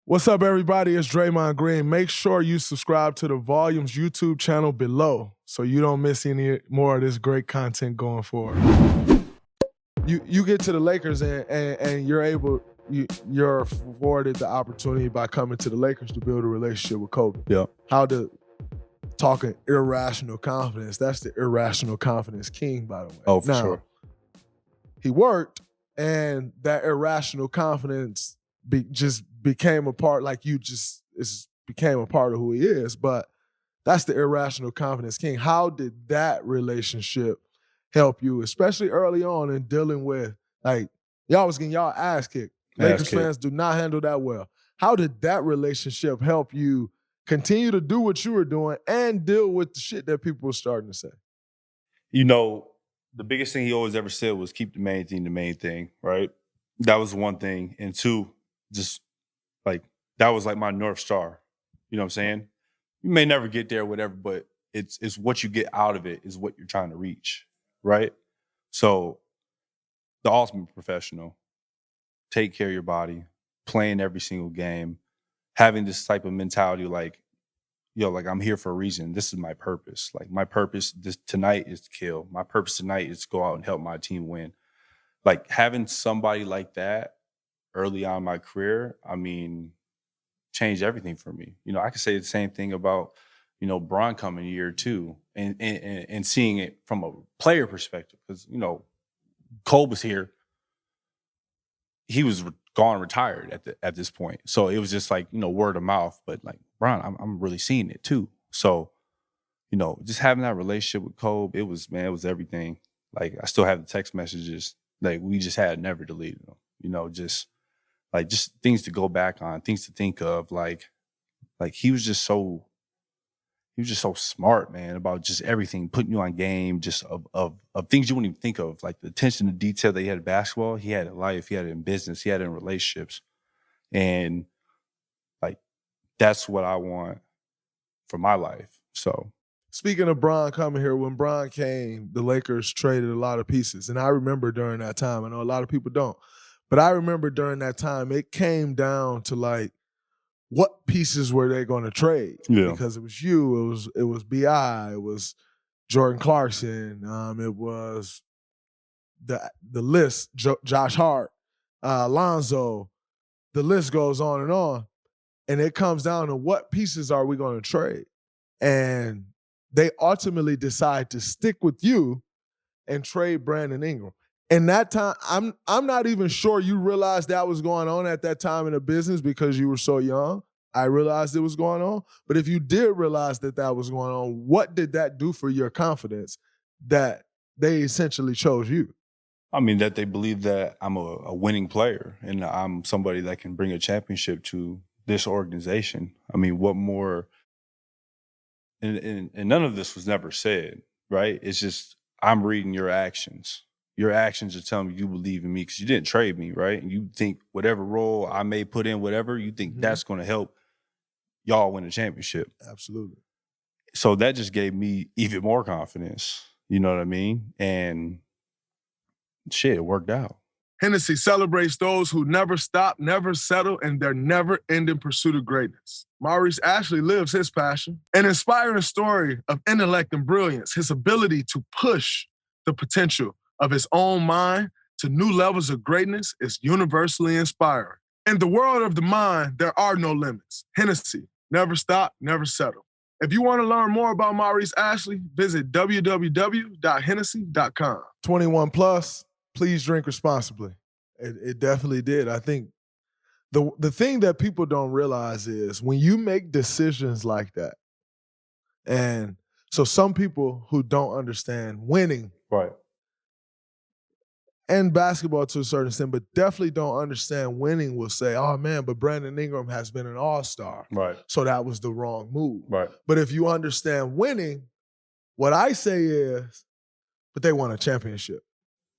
What's up, everybody? It's Draymond Green. Make sure you subscribe to the Volumes YouTube channel below so you don't miss any more of this great content going forward. You get to the Lakers and you're afforded the opportunity by coming to the Lakers to build a relationship with Kobe. Yeah. Talking irrational confidence, that's the irrational confidence king, by the way. Oh, for sure. He worked, and that irrational confidence just became a part, became a part of who he is. But that's the irrational confidence king. How did that relationship help you, especially early on in dealing with, y'all was getting y'all ass kicked. Lakers fans do not handle that well. How did that relationship help you continue to do what you were doing and deal with the shit that people were starting to say? You know, the biggest thing he always ever said was keep the main thing, right? That was one thing. And two, just that was like my North Star. You know what I'm saying? You may never get there, whatever, but it's what you get out of it is what you're trying to reach, right? So the ultimate professional, take care of your body, playing every single game, having this type of mentality I'm here for a reason. This is my purpose. Like, my purpose tonight is to kill. My purpose tonight is to go out and help my team win. Like, having somebody like that early on in my career, changed everything for me. You know, I could say the same thing about, Bron coming year two and seeing it from a player perspective. Because, Cole was here. He was gone, retired at this point. So it was just word of mouth. But Bron, I'm really seeing it too. So, just having that relationship with Kobe, it was everything. Like, I still have the text messages. Like, we just had never deleted them. Just things to go back on, things to think of. Like he was just so smart, man, about just everything, putting you on game, just of things you wouldn't even think of. Like, the attention to detail that he had in basketball, he had in life, he had it in business, he had it in relationships. And that's what I want for my life. So, speaking of Bron coming here, when Bron came, the Lakers traded a lot of pieces. And I remember during that time, I know a lot of people don't, but I remember during that time, it came down to what pieces were they going to trade? Yeah. Because it was you, it was B.I., it was Jordan Clarkson, it was the list, Josh Hart, Lonzo, the list goes on and on. And it comes down to what pieces are we going to trade? And they ultimately decide to stick with you and trade Brandon Ingram. And that time, I'm not even sure you realized that was going on at that time in the business because you were so young. I realized it was going on. But if you did realize that was going on, what did that do for your confidence that they essentially chose you? That they believe that I'm a winning player and I'm somebody that can bring a championship to this organization. What more? And none of this was never said, right? It's just, I'm reading your actions. Your actions are telling me you believe in me because you didn't trade me, right? And you think whatever role I may put in, whatever, you think that's going to help y'all win a championship. Absolutely. So that just gave me even more confidence. You know what I mean? And shit, it worked out. Hennessy celebrates those who never stop, never settle, and their never-ending pursuit of greatness. Maurice Ashley lives his passion. An inspiring story of intellect and brilliance, his ability to push the potential of his own mind to new levels of greatness is universally inspiring. In the world of the mind, there are no limits. Hennessy, never stop, never settle. If you want to learn more about Maurice Ashley, visit www.hennessy.com. 21 plus. Please drink responsibly. It definitely did. I think the thing that people don't realize is when you make decisions like that, and so some people who don't understand winning, right, and basketball to a certain extent, but definitely don't understand winning will say, oh man, but Brandon Ingram has been an all-star. Right. So that was the wrong move. Right. But if you understand winning, what I say is, but they won a championship.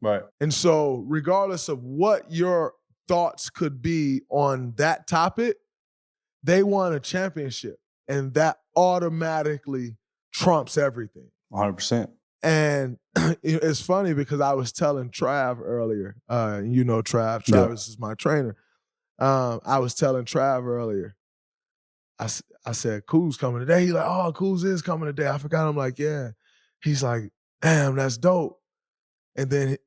Right. And so regardless of what your thoughts could be on that topic, they won a championship. And that automatically trumps everything. 100%. And it's funny because I was telling Trav earlier, Travis is my trainer. I was telling Trav earlier. I said, Kuz coming today. He's like, oh, Kuz is coming today. I forgot. I'm like, yeah. He's like, damn, that's dope. And then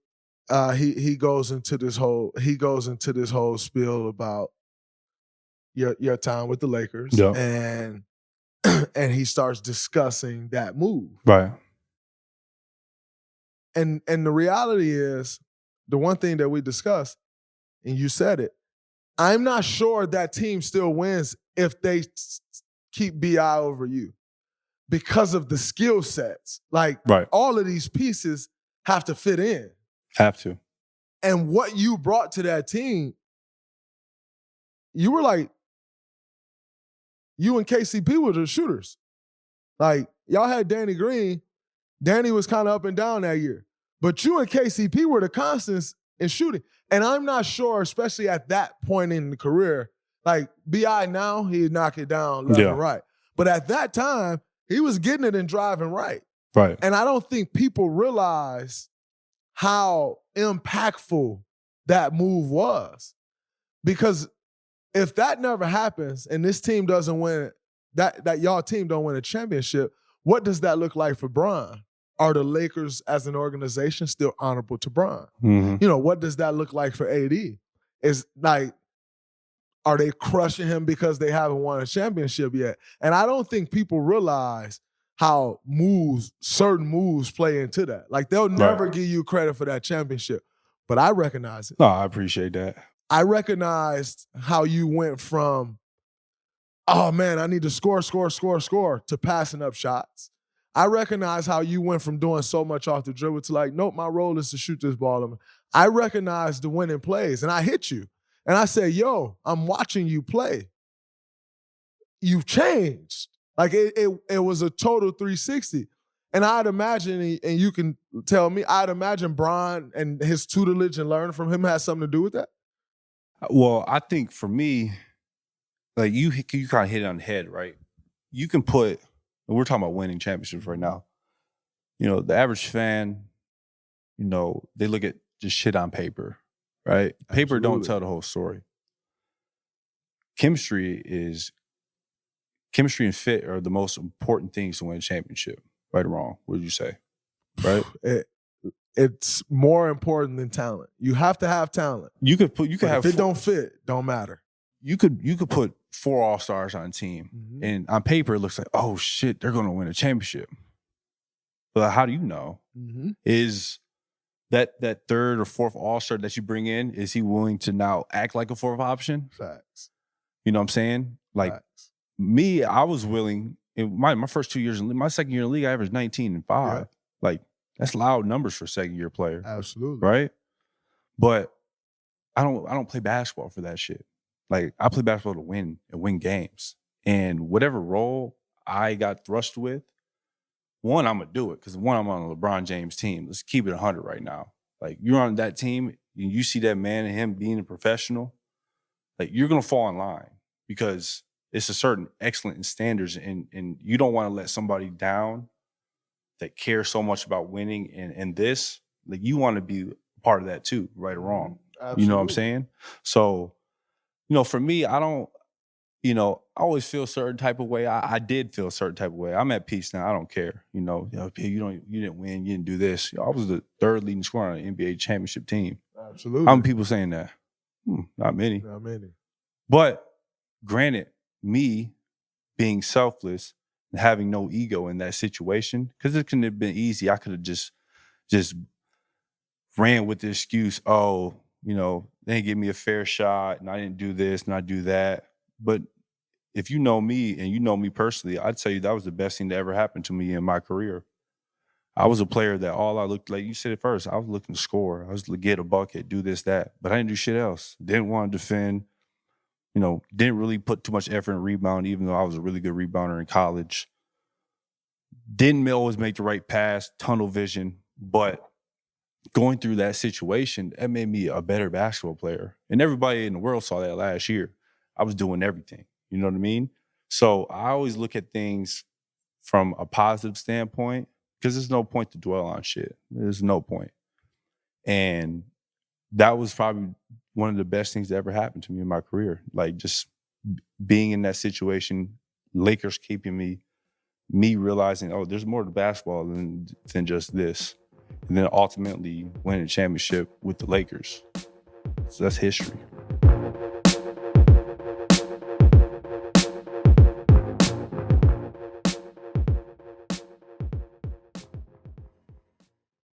he goes into this whole spiel about your time with the Lakers, Yep. and and he starts discussing that move. Right. And the reality is, the one thing that we discussed, and you said it, I'm not sure that team still wins if they keep BI over you because of the skill sets. Like, Right. all of these pieces have to fit in. Have to. And what you brought to that team, you were like, you and KCP were the shooters. Like, y'all had Danny Green. Danny was kind of up and down that year. But you and KCP were the constants in shooting. And I'm not sure, especially at that point in the career, like B.I. now, he'd knock it down left and right. But at that time, he was getting it and driving right. Right. And I don't think people realize how impactful that move was. Because if that never happens and this team doesn't win, that y'all team don't win a championship, what does that look like for Bron? Are the Lakers as an organization still honorable to Bron? Mm-hmm. You know, what does that look like for AD? Is like, are they crushing him because they haven't won a championship yet? And I don't think people realize how certain moves play into that. Like, they'll never give you credit for that championship. But I recognize it. No, I appreciate that. I recognized how you went from, oh man, I need to score, to passing up shots. I recognize how you went from doing so much off the dribble to like, nope, my role is to shoot this ball. I recognize the winning plays, and I hit you. And I said, yo, I'm watching you play. You've changed. Like, it was a total 360. And I'd imagine, and you can tell me, I'd imagine Bron and his tutelage and learning from him has something to do with that. Well, I think for me, like you kind of hit it on the head, right? You can put, we're talking about winning championships right now. You know, the average fan, you know, they look at just shit on paper, right? Paper don't tell the whole story. Chemistry and fit are the most important things to win a championship. Right or wrong? What did you say? Right? It's more important than talent. You have to have talent. If it don't fit, don't matter. You could put 4 all-stars on a team, and on paper it looks like, oh shit, they're going to win a championship. But how do you know? Is that third or fourth all-star that you bring in, is he willing to now act like a fourth option? Facts. You know what I'm saying? Like, me, I was willing. In my first 2 years, my second year in the league, I averaged 19 and 5. Yeah. Like, that's loud numbers for a second-year player. Absolutely. Right? But I don't play basketball for that shit. Like, I play basketball to win and win games. And whatever role I got thrust with, one, I'm going to do it. Because one, I'm on a LeBron James team. Let's keep it 100 right now. Like, you're on that team, and you see that man and him being a professional, like, you're going to fall in line. Because it's a certain excellence in standards, and you don't want to let somebody down that cares so much about winning and this. Like, you want to be part of that too, right or wrong. Absolutely. You know what I'm saying? So, you know, for me, I don't, you know, I always feel a certain type of way. I did feel a certain type of way. I'm at peace now. I don't care. You didn't win. You didn't do this. You know, I was the third leading scorer on an NBA championship team. Absolutely. How many people saying that? Not many. Not many. But granted, me being selfless and having no ego in that situation, because it couldn't have been easy. I could have just ran with the excuse, oh, you know, they didn't give me a fair shot and I didn't do this and I do that. But if you know me and you know me personally, I'd tell you that was the best thing that ever happened to me in my career. I was a player that all I looked, like you said it first, I was looking to score. I was to get a bucket, do this, that. But I didn't do shit else. Didn't want to defend. You know, didn't really put too much effort in rebound, even though I was a really good rebounder in college. Didn't always make the right pass, tunnel vision. But going through that situation, that made me a better basketball player. And everybody in the world saw that last year. I was doing everything. You know what I mean? So I always look at things from a positive standpoint, because there's no point to dwell on shit. There's no point. And that was probably one of the best things that ever happened to me in my career. Like just being in that situation, Lakers keeping me realizing, oh, there's more to basketball than just this. And then ultimately winning a championship with the Lakers. So that's history.